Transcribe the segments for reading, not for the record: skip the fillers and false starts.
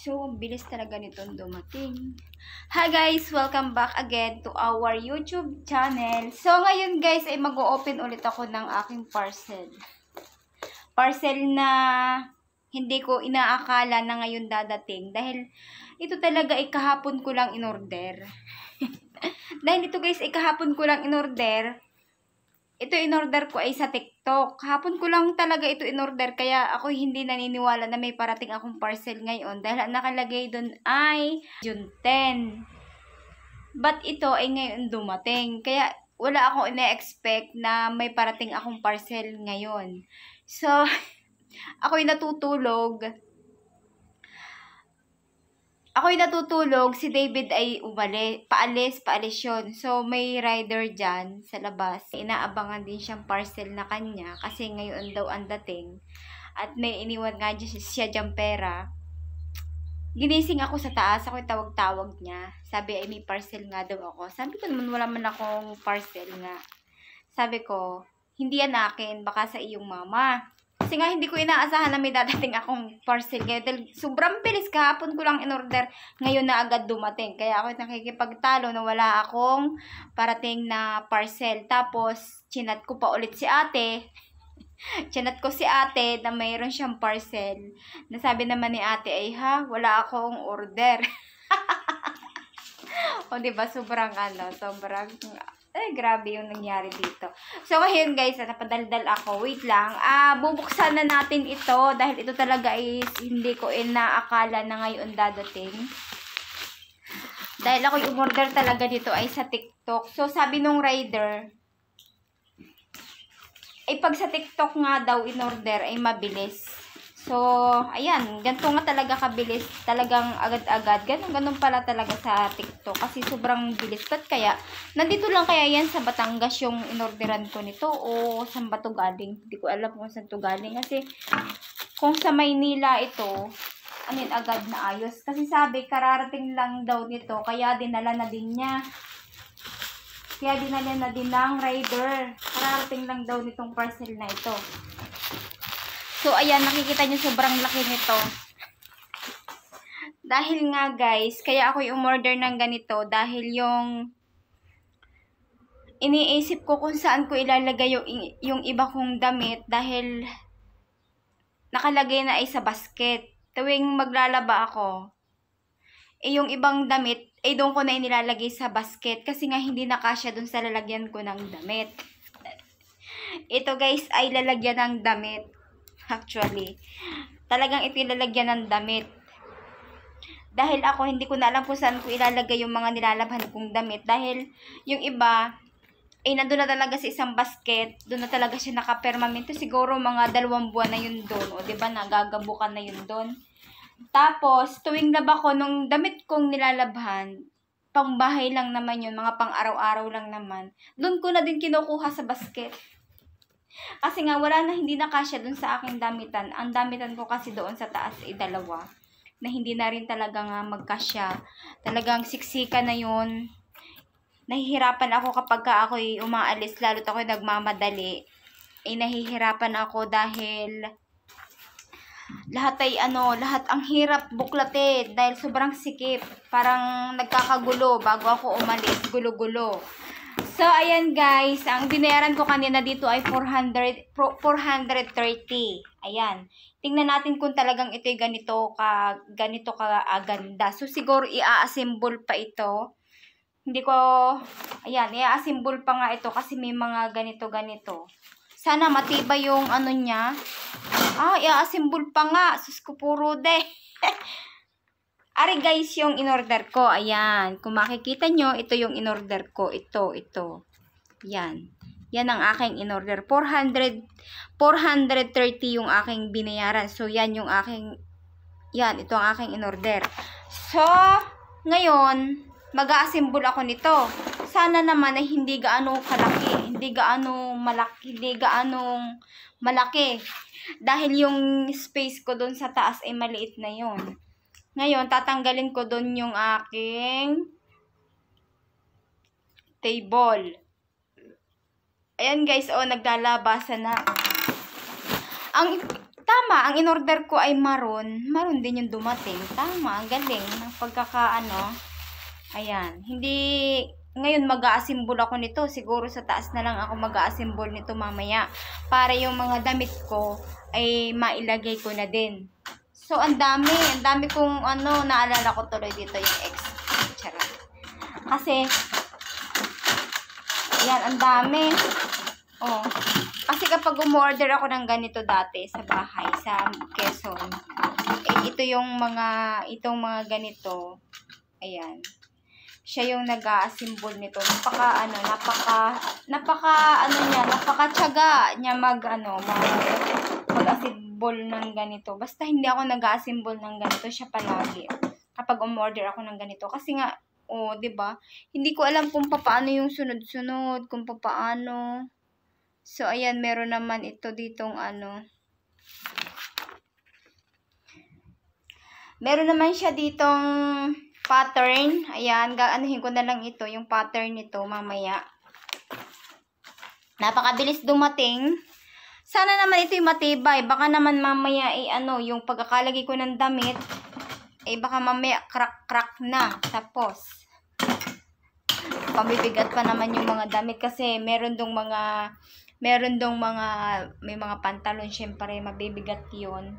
So, ang bilis talaga nitong dumating. Hi guys! Welcome back again to our YouTube channel. So, ngayon guys ay mag-o-open ulit ako ng aking parcel. Parcel na hindi ko inaakala na ngayon dadating. Dahil ito talaga ay kahapon ko lang in-order. Dahil ito guys ay kahapon ko lang in-order. Ito in-order ko ay sa TikTok. Hapon ko lang talaga ito in-order. Kaya ako hindi naniniwala na may parating akong parcel ngayon. Dahil nakalagay doon ay June 10. But ito ay ngayon dumating. Kaya wala akong ina-expect na may parating akong parcel ngayon. So, ako'y natutulog. Si David ay paalis yun. So, may rider dyan sa labas. Inaabangan din siyang parcel na kanya kasi ngayon daw ang dating. At may iniwan nga siya dyan pera. Ginising ako sa taas, ako'y tawag-tawag niya. Sabi ay may parcel nga daw ako. Sabi ko naman wala man akong parcel nga. Sabi ko, hindi yan akin, baka sa iyong mama. Kasi nga hindi ko inaasahan na may dadating akong parcel ngayon. Dahil sobrang bilis, kahapon ko lang in-order. Ngayon na agad dumating. Kaya ako nakikipagtalo na wala akong parating na parcel. Tapos, chinat ko pa ulit si ate. Chinat ko si ate na mayroon siyang parcel. Nasabi naman ni ate ay wala akong order. O diba, sobrang grabe yung nangyari dito. So, ngayon guys, napadaldal ako. Wait lang. Bubuksan na natin ito dahil ito talaga is hindi ko inaakala na ngayon dadating. Dahil ako yung order talaga dito ay sa TikTok. So, sabi nung rider, ay pag sa TikTok nga daw in-order ay mabilis. So, ayan, ganito nga talaga kabilis, talagang agad-agad. Ganun pala talaga sa TikTok kasi sobrang bilis. Ba't kaya? Nandito lang kaya yan sa Batangas yung inorderan ko nito o saan ba to galing? Hindi ko alam kung saan to galing kasi kung sa Maynila ito, agad na ayos. Kasi sabi, kararating lang daw nito, kaya dinala na din niya. Kaya dinala na din ng rider. Kararating lang daw nitong parcel na ito. So, ayan, nakikita nyo sobrang laki nito. Dahil nga guys, kaya ako yung umorder ng ganito dahil yung iniisip ko kung saan ko ilalagay yung iba kong damit dahil nakalagay na ay sa basket. Tuwing maglalaba ako, yung ibang damit, doon ko na inilalagay sa basket kasi nga hindi nakasya doon sa lalagyan ko ng damit. Ito guys ay lalagyan ng damit. Actually, talagang ito ilalagyan ng damit. Dahil ako, hindi ko na alam kung saan ko ilalagay yung mga nilalabhan kong damit. Dahil yung iba, nandun na talaga sa isang basket. Doon na talaga siya nakapermanente. Siguro mga 2 buwan na yun doon. O diba, nagagabukan na yun doon. Tapos, tuwing laba ko, nung damit kong nilalabhan, pang bahay lang naman yun, mga pang araw-araw lang naman. Doon ko na din kinukuha sa basket. Kasi nga, hindi na kasya dun sa aking damitan. Ang damitan ko kasi doon sa taas ay 2. Na hindi na rin talaga nga magkasya. Talagang siksika na yun. Nahihirapan ako kapag ako'y umaalis, lalo't ako'y nagmamadali. Nahihirapan ako dahil lahat ang hirap buklatin dahil sobrang sikip. Parang nagkakagulo bago ako umalis. Gulo-gulo. So, ayan guys, ang binayaran ko kanina dito ay 430. Ayan. Tingnan natin kung talagang ito'y ganito ka-ganda. So, siguro i-assemble pa ito. I-assemble pa nga ito kasi may mga ganito-ganito. Sana matibay yung niya. I-assemble pa nga. Sus ko puro Ari guys, yung in-order ko. Ayan. Kung makikita nyo, ito yung in-order ko. Ito. Yan. Yan ang aking in-order. 430 yung aking binayaran. So, ito ang aking in-order. So, ngayon, mag-a-assemble ako nito. Sana naman ay hindi gaano kalaki. Hindi gaano malaki. Dahil yung space ko doon sa taas ay maliit na yun. Ngayon, tatanggalin ko doon yung aking table. Ayan guys, naglalabasan na. tama, ang in-order ko ay maroon. Maroon din yung dumating. Tama, ang galing ng pagkakaano. Ayan. Hindi, ngayon mag-a-assemble ako nito. Siguro sa taas na lang ako mag-a-assemble nito mamaya. Para yung mga damit ko ay mailagay ko na din. So, ang dami kong naalala ko tuloy dito yung ex. Charot. Kasi, yan, ang dami. Oh. Kasi kapag umorder ako ng ganito dati sa bahay, sa Quezon, itong mga ganito, ayan. Siya yung nag-a-assemble nito. Napaka-tiyaga niya mag-assemble ng ganito. Basta hindi ako nag-a-assemble ng ganito, siya palagi. Kapag umorder ako ng ganito. Kasi nga, 'di ba? Hindi ko alam kung paano yung sunod-sunod, kung paano. So, ayan, meron naman ito ditong meron naman siya ditong pattern. Ayan, gaanuhin ko na lang ito, yung pattern nito mamaya. Napakabilis dumating. Sana naman ito yung matibay. Baka naman mamaya yung pagkakalagay ko ng damit, baka mamaya crack na. Tapos, pabibigat pa naman yung mga damit kasi may mga pantalon, syempre mabibigat yun.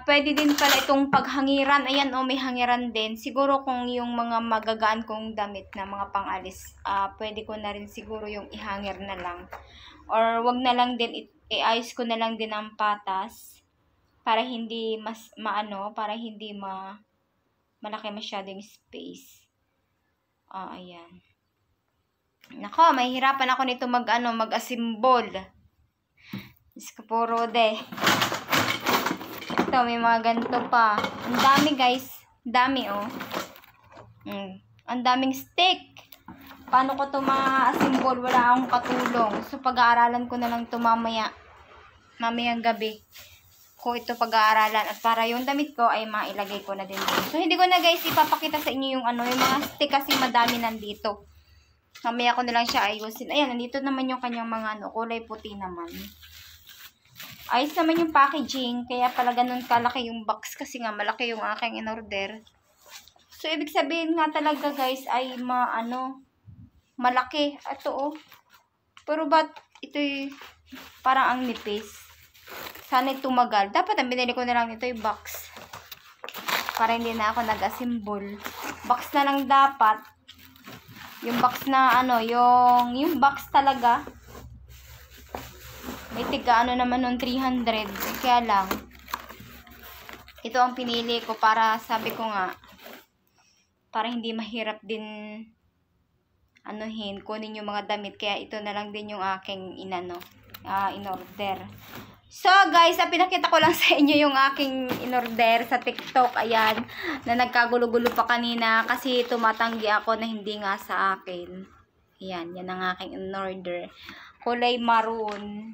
Pwede din pala itong paghangiran. Ayan, may hangiran din. Siguro kung yung mga magagaan kong damit na mga pangalis, pwede ko na rin siguro yung ihangir na lang. Or wag na lang din, iayos ko na lang din ang patas para hindi malaki masyadong space. Ayan. Nako, mahihirapan ako nito mag-assemble. Iskapuro de. Ito, may mga ganito pa. Ang dami, guys. Dami, oh. Ang daming stick. Paano ko ito ma-assemble? Wala akong katulong. So, pag-aaralan ko na lang ito mamayang gabi. Ko ito pag-aaralan. At para yung damit ko ay mailagay ko na din. So, hindi ko na, guys, ipapakita sa inyo yung yung mga stick kasi madami nandito. Mamaya ko na lang siya ayusin. Ayan, nandito naman yung kanyang mga kulay puti naman. Ayos naman yung packaging, kaya pala ganun kalaki yung box kasi nga malaki yung aking in-order. So, ibig sabihin nga talaga, guys, ay malaki. Ito, Pero ba't ito'y parang ang nipis? Sana tumagal. Dapat ang binili ko na lang nito yung box. Para hindi na ako nag-assemble. Box na lang dapat. Yung box na yung box talaga. May tiga naman nun 300. Kaya lang, ito ang pinili ko para sabi ko nga, para hindi mahirap din kunin yung mga damit. Kaya ito na lang din yung aking in-order. So guys, pinakita ko lang sa inyo yung aking in-order sa TikTok. Ayan, na nagkagulo-gulo pa kanina kasi tumatanggi ako na hindi nga sa akin. Ayan, yan ang aking in-order. Kulay maroon.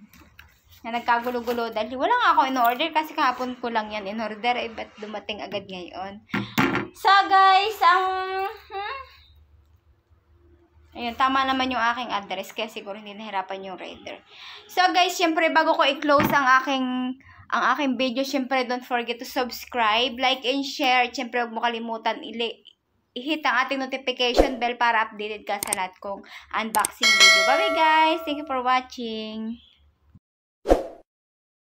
Na nagkagulo-gulo dahil wala nga ako in-order kasi kahapon ko lang yan in-order. Ba't dumating agad ngayon? So guys, ayun, tama naman yung aking address kaya siguro hindi nahirapan yung rider. So guys, syempre bago ko i-close ang aking video, syempre don't forget to subscribe, like and share. Syempre huwag mo kalimutan i-hit ang ating notification bell para updated ka sa lahat kong unboxing video. Bye guys! Thank you for watching!